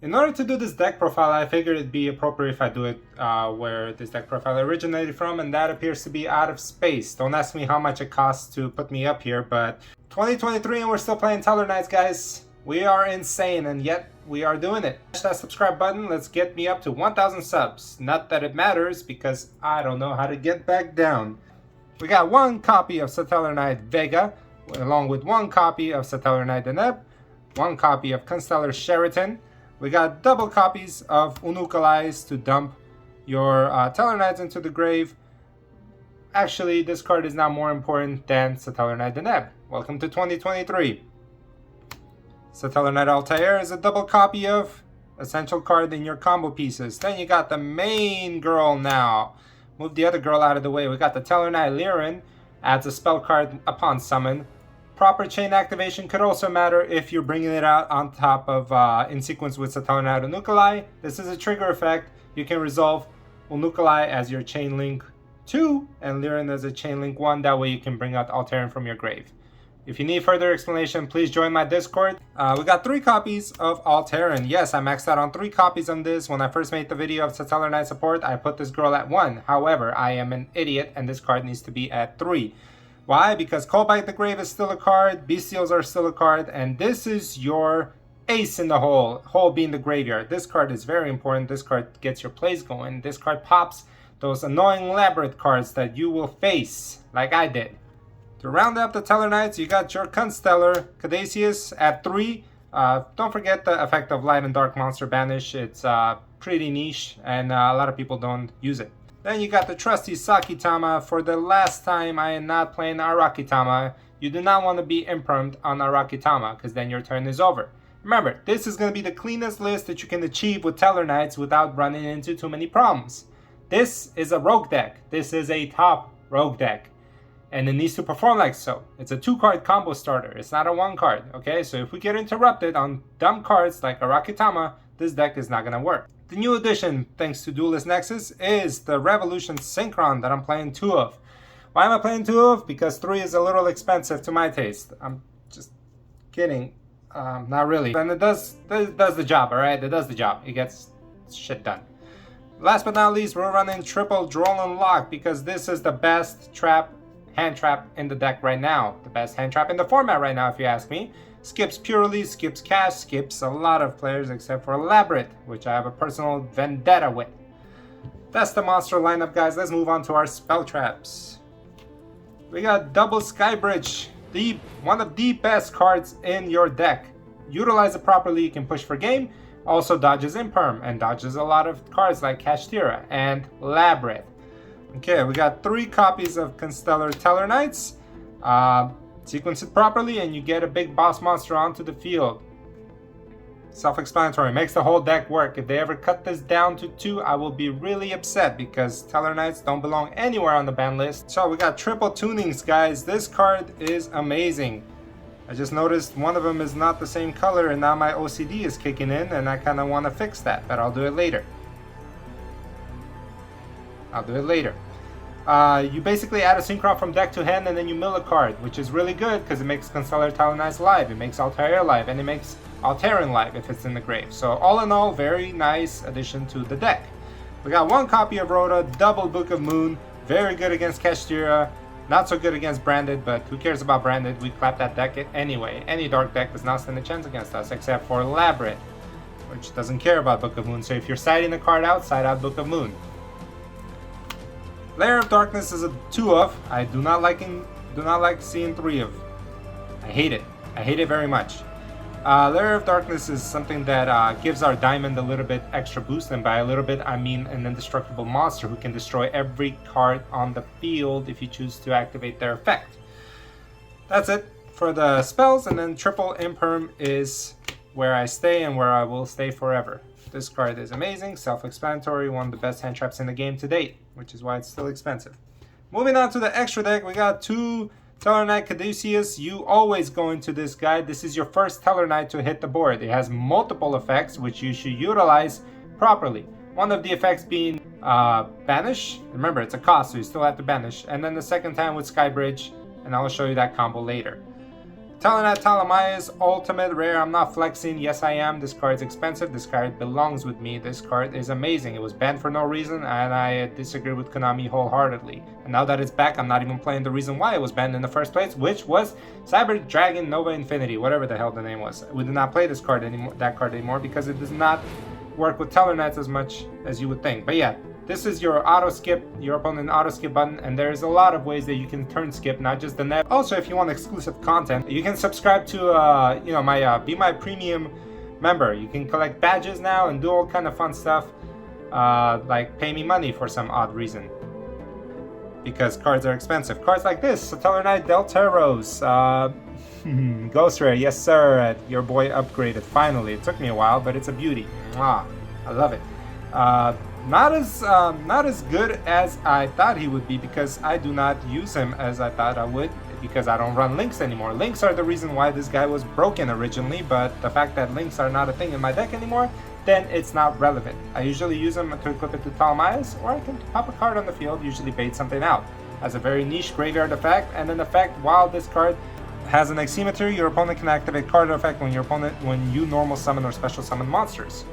In order to do this deck profile, I figured it'd be appropriate if I do it where this deck profile originated from, and that appears to be out of space. Don't ask me how much it costs to put me up here, but 2023 and we're still playing Satellarknight, guys. We are insane, and yet we are doing it. Smash that subscribe button. Let's get me up to 1,000 subs. Not that it matters, because I don't know how to get back down. We got one copy of Satellarknight Vega, along with one copy of Satellarknight Deneb, one copy of Constellar Sheraton. We got double copies of Unukalais to dump your Tellarknights into the grave. Actually, this card is now more important than Satellarknight Deneb. Welcome to 2023. Satellarknight Altair is a double copy of essential card in your combo pieces. Then you got the main girl now. Move the other girl out of the way. We got the Tellarknight Lyran. Adds a spell card upon summon. Proper chain activation could also matter if you're bringing it out on top of, in sequence with Satellarknight Unukalai. This is a trigger effect. You can resolve Unukalai as your chain link 2 and Lyran as a chain link 1. That way you can bring out Alteran from your grave. If you need further explanation, please join my Discord. We got 3 copies of Alteran. Yes, I maxed out on 3 copies on this. When I first made the video of Satellarknight support, I put this girl at 1. However, I am an idiot and this card needs to be at 3. Why? Because Callback the Grave is still a card, Bestials are still a card, and this is your ace in the hole, hole being the graveyard. This card is very important. This card gets your plays going. This card pops those annoying Labyrinth cards that you will face, like I did. To round up the Tellarknights, you got your Constellar Caduceus at 3. Don't forget the effect of Light and Dark Monster Banish. It's pretty niche, and a lot of people don't use it. Then you got the trusty Sakitama. For the last time, I am not playing Arakitama. You do not want to be impermed on Arakitama, because then your turn is over. Remember, this is going to be the cleanest list that you can achieve with Tellarknights without running into too many problems. This is a rogue deck. This is a top rogue deck. And it needs to perform like so. It's a 2-card combo starter. It's not a 1-card, okay? So if we get interrupted on dumb cards like Arakitama, this deck is not going to work. The new addition, thanks to Duelist Nexus, is the Revolution Synchron that I'm playing 2 of. Why am I playing 2 of? Because 3 is a little expensive to my taste. I'm just kidding. Not really. And it does the job, alright? It does the job. It gets shit done. Last but not least, we're running triple Droll and Lock because this is the best hand trap in the deck right now. The best hand trap in the format right now, if you ask me. Skips Purely, skips Cash, skips a lot of players except for Labyrinth, which I have a personal vendetta with. That's the monster lineup, guys. Let's move on to our spell traps. We got double Skybridge, one of the best cards in your deck. Utilize it properly, you can push for game. Also dodges Imperm and dodges a lot of cards like Kashtira and Labyrinth. Okay, we got 3 copies of Constellar Tellarknights. Sequence it properly and you get a big boss monster onto the field. Self-explanatory, makes the whole deck work. If they ever cut this down to 2, I will be really upset because Tellarknights don't belong anywhere on the ban list. So we got triple tunings, guys. This card is amazing. I just noticed one of them is not the same color and now my OCD is kicking in and I kind of want to fix that, but I'll do it later. You basically add a Synchron from deck to hand and then you mill a card, which is really good because it makes Constellar Tellarknights live, it makes Altair live, and it makes Alteran live if it's in the grave. So all in all, very nice addition to the deck. We got 1 copy of Rhoda, double Book of Moon, very good against Kashtira, not so good against Branded, but who cares about Branded? We clap that deck anyway. Any dark deck does not stand a chance against us except for Labyrinth, which doesn't care about Book of Moon. So if you're siding a card out, side out Book of Moon. Lair of Darkness is a 2 of. I do not like seeing 3 of. I hate it. I hate it very much. Lair of Darkness is something that gives our diamond a little bit extra boost, and by a little bit I mean an indestructible monster who can destroy every card on the field if you choose to activate their effect. That's it for the spells, and then triple Imperm is where I stay and where I will stay forever. This card is amazing, self-explanatory, one of the best hand traps in the game to date, which is why it's still expensive. Moving on to the extra deck, we got 2 Tellarknight Caduceus. You always go into this guide. This is your first Tellarknight to hit the board. It has multiple effects, which you should utilize properly. One of the effects being Banish. Remember, it's a cost, so you still have to Banish. And then the second time with Skybridge, and I will show you that combo later. Satellarknight Talamias, ultimate rare. I'm not flexing. Yes, I am. This card's expensive. This card belongs with me. This card is amazing. It was banned for no reason, and I disagree with Konami wholeheartedly. And now that it's back, I'm not even playing the reason why it was banned in the first place, which was Cyber Dragon Nova Infinity, whatever the hell the name was. We do not play this card anymore, that card anymore, because it does not work with Satellarknights as much as you would think. But yeah. This is your auto skip, your opponent auto skip button, and there's a lot of ways that you can turn skip, not just the net. Also, if you want exclusive content, you can subscribe to my Be My Premium member. You can collect badges now and do all kind of fun stuff, like pay me money for some odd reason. Because cards are expensive. Cards like this, Satellarknight Delteros, Ghost Rare, yes sir, your boy upgraded finally. It took me a while, but it's a beauty. Mwah, I love it. Not as good as I thought he would be, because I do not use him as I thought I would, because I don't run links anymore. Links are the reason why this guy was broken originally, but the fact that links are not a thing in my deck anymore, then it's not relevant. I usually use them to equip it to Talamias, or I can pop a card on the field, usually bait something out. Has a very niche graveyard effect, and an effect while this card has an Eximeter, your opponent can activate card effect when you normal summon or special summon monsters.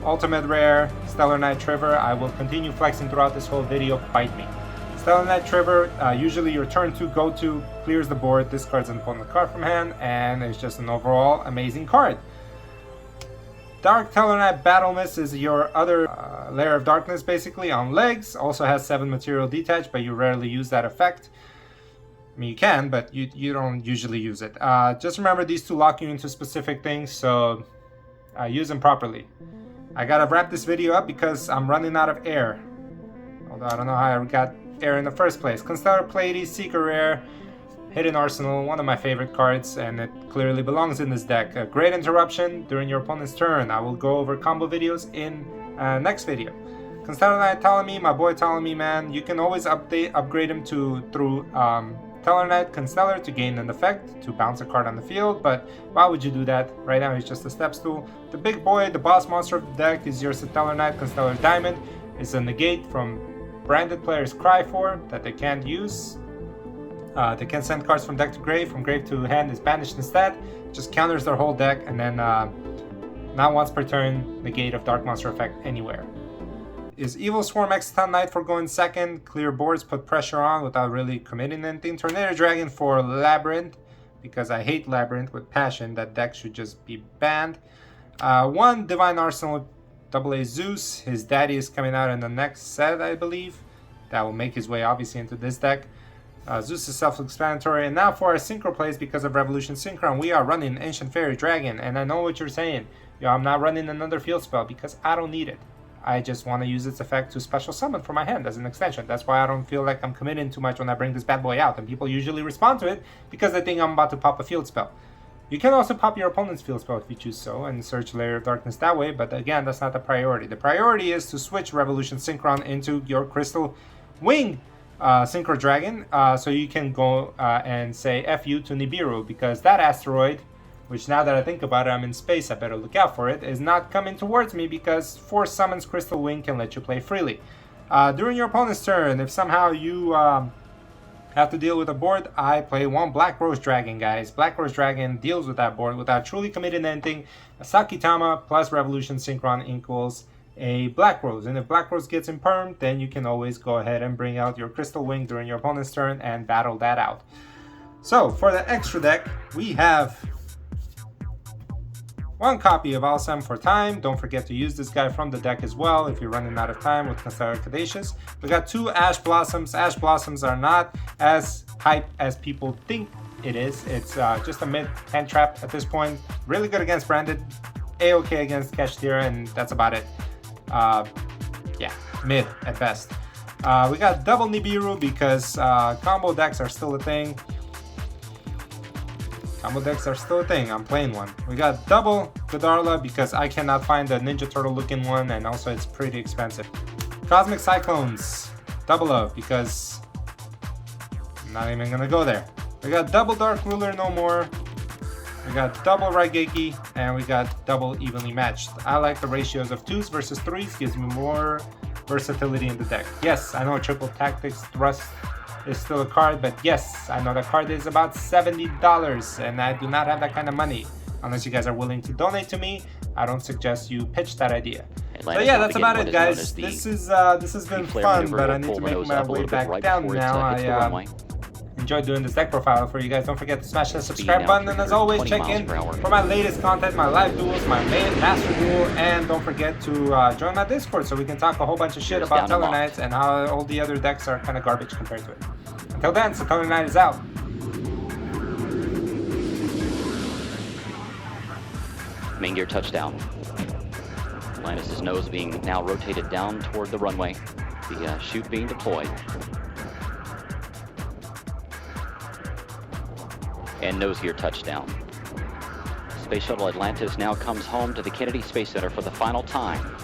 Ultimate rare, Satellarknight Trevor. I will continue flexing throughout this whole video. Bite me. Satellarknight Trevor, usually your turn 2 go-to clears the board, discards an opponent card from hand, and it's just an overall amazing card. Dark Satellarknight Battle Mist is your other layer of darkness, basically, on legs. Also has 7 material detach, but you rarely use that effect. I mean, you can, but you don't usually use it. Just remember, these two lock you into specific things, so use them properly. I gotta wrap this video up because I'm running out of air. Although I don't know how I got air in the first place. Constellar Pleiades, Seeker Rare, Hidden Arsenal, one of my favorite cards, and it clearly belongs in this deck. A great interruption during your opponent's turn. I will go over combo videos in next video. Constellar Ptolemy, my boy Ptolemy, man. You can always upgrade him through Satellarknight Constellar to gain an effect, to bounce a card on the field, but why would you do that? Right now he's just a step stool. The big boy, the boss monster of the deck, is your Satellarknight Constellar Diamond. It's a negate from branded players' cry for that they can't use. They can send cards from deck to grave, from grave to hand is banished instead. Just counters their whole deck, and then not once per turn, negate of Dark Monster effect anywhere. Is Evil Swarm Exciton Knight for going second. Clear boards, put pressure on without really committing anything. Tornado Dragon for Labyrinth, because I hate Labyrinth with passion. That deck should just be banned. 1 Divine Arsenal AA Zeus. His daddy is coming out in the next set, I believe. That will make his way obviously into this deck. Zeus is self-explanatory. And now for our Synchro plays, because of Revolution Synchron, we are running Ancient Fairy Dragon. And I know what you're saying. Yo, I'm not running another field spell because I don't need it. I just want to use its effect to special summon for my hand as an extension. That's why I don't feel like I'm committing too much when I bring this bad boy out. And people usually respond to it because they think I'm about to pop a field spell. You can also pop your opponent's field spell if you choose so, and search Layer of Darkness that way, but again, that's not the priority. The priority is to switch Revolution Synchron into your Crystal Wing Synchro Dragon, so you can go and say F you to Nibiru, because that asteroid, which now that I think about it, I'm in space, I better look out for it, is not coming towards me because Force Summons Crystal Wing can let you play freely. During your opponent's turn, if somehow you have to deal with a board, I play 1 Black Rose Dragon, guys. Black Rose Dragon deals with that board without truly committing anything. A Sakitama plus Revolution Synchron equals a Black Rose. And if Black Rose gets impermed, then you can always go ahead and bring out your Crystal Wing during your opponent's turn and battle that out. So, for the extra deck, we have 1 copy of Alsam for time. Don't forget to use this guy from the deck as well if you're running out of time with Constellar Caduceus. We got 2 Ash Blossoms. Ash Blossoms are not as hype as people think it is. It's just a mid 10 trap at this point. Really good against branded, A-okay against Kashtira, and that's about it. Yeah, mid at best. We got double Nibiru because combo decks are still a thing. Combo decks are still a thing. I'm playing one. We got double Godarla because I cannot find a Ninja Turtle looking one, and also it's pretty expensive. Cosmic Cyclones, double of, because I'm not even gonna go there. We got double Dark Ruler no more. We got double Raigeki, and we got double Evenly Matched. I like the ratios of 2s versus 3s, gives me more versatility in the deck. Yes, I know triple tactics, thrust, is still a card, but yes, I know that card is about $70, and I do not have that kind of money. Unless you guys are willing to donate to me, I don't suggest you pitch that idea. So yeah, that's about it, guys. This has been fun, but I need to make my way back down now. I enjoyed doing this deck profile for you guys. Don't forget to smash that subscribe button, and as always, check in for my latest content, my live duels, my main master duel, and don't forget to join my Discord so we can talk a whole bunch of shit about Satellarknight and how all the other decks are kind of garbage compared to it. Until then, Satellarknight is out. Main gear touchdown. Atlantis' nose being now rotated down toward the runway. The chute being deployed. And nose gear touchdown. Space Shuttle Atlantis now comes home to the Kennedy Space Center for the final time.